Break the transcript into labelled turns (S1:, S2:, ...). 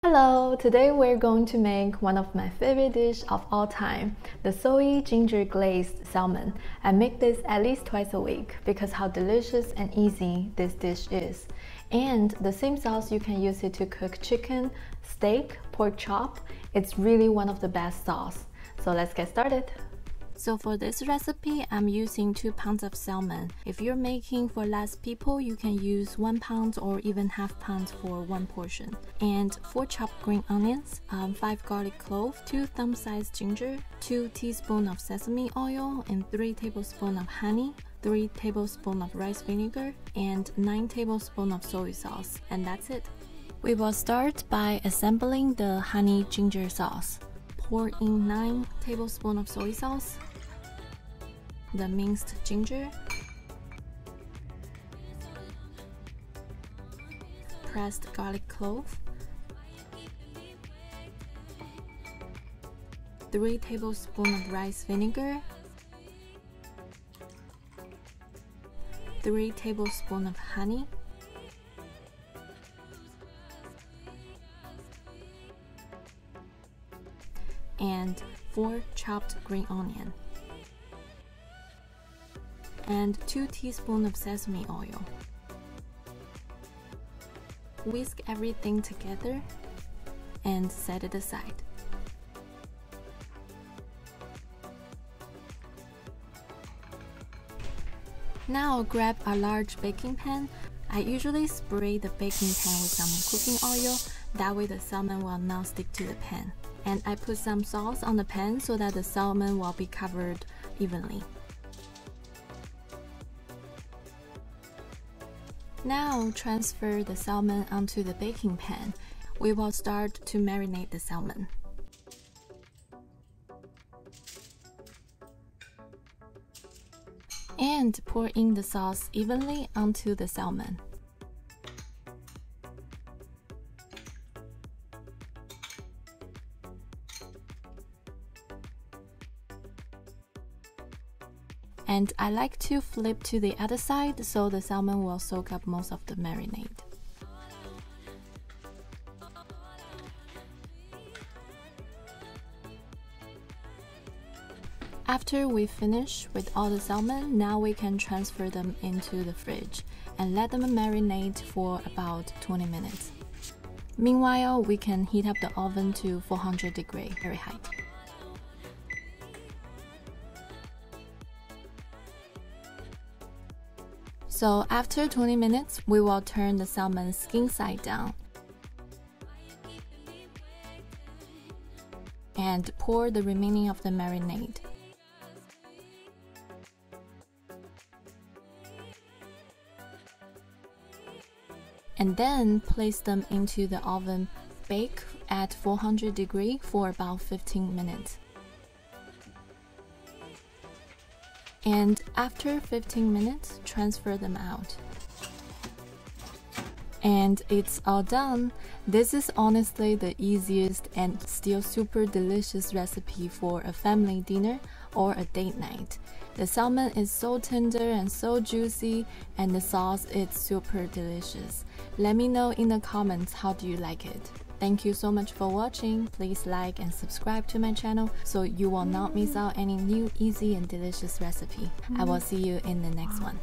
S1: Hello! Today we're going to make one of my favorite dish of all time, the soy ginger glazed salmon. I make this at least twice a week because how delicious and easy this dish is. And the same sauce you can use it to cook chicken, steak, pork chop. It's really one of the best sauce. So let's get started. So for this recipe, I'm using 2 pounds of salmon. If you're making for less people, you can use 1 pound or even half pound for one portion. And 4 chopped green onions, 5 garlic cloves, 2 thumb-sized ginger, 2 teaspoons of sesame oil, and 3 tablespoons of honey, 3 tablespoons of rice vinegar, and 9 tablespoons of soy sauce. And that's it. We will start by assembling the honey ginger sauce. Pour in 9 tablespoons of soy sauce, the minced ginger, pressed garlic clove, 3 tablespoons of rice vinegar, 3 tablespoons of honey, and 4 chopped green onion, and 2 teaspoons of sesame oil. Whisk everything together and set it aside. Now grab a large baking pan. I usually spray the baking pan with some cooking oil, that way the salmon will not stick to the pan. And I put some sauce on the pan so that the salmon will be covered evenly. Now transfer the salmon onto the baking pan. We will start to marinate the salmon. And pour in the sauce evenly onto the salmon. And I like to flip to the other side so the salmon will soak up most of the marinade. After we finish with all the salmon, now we can transfer them into the fridge and let them marinate for about 20 minutes. Meanwhile, we can heat up the oven to 400 degrees Fahrenheit. So after 20 minutes, we will turn the salmon skin side down and pour the remaining of the marinade. And then place them into the oven, bake at 400 degrees for about 15 minutes. And after 15 minutes, transfer them out. And it's all done. This is honestly the easiest and still super delicious recipe for a family dinner or a date night. The salmon is so tender and so juicy, and the sauce is super delicious. Let me know in the comments how do you like it. Thank you so much for watching. Please like and subscribe to my channel so you will not miss out any new easy and delicious recipe. I will see you in the next one.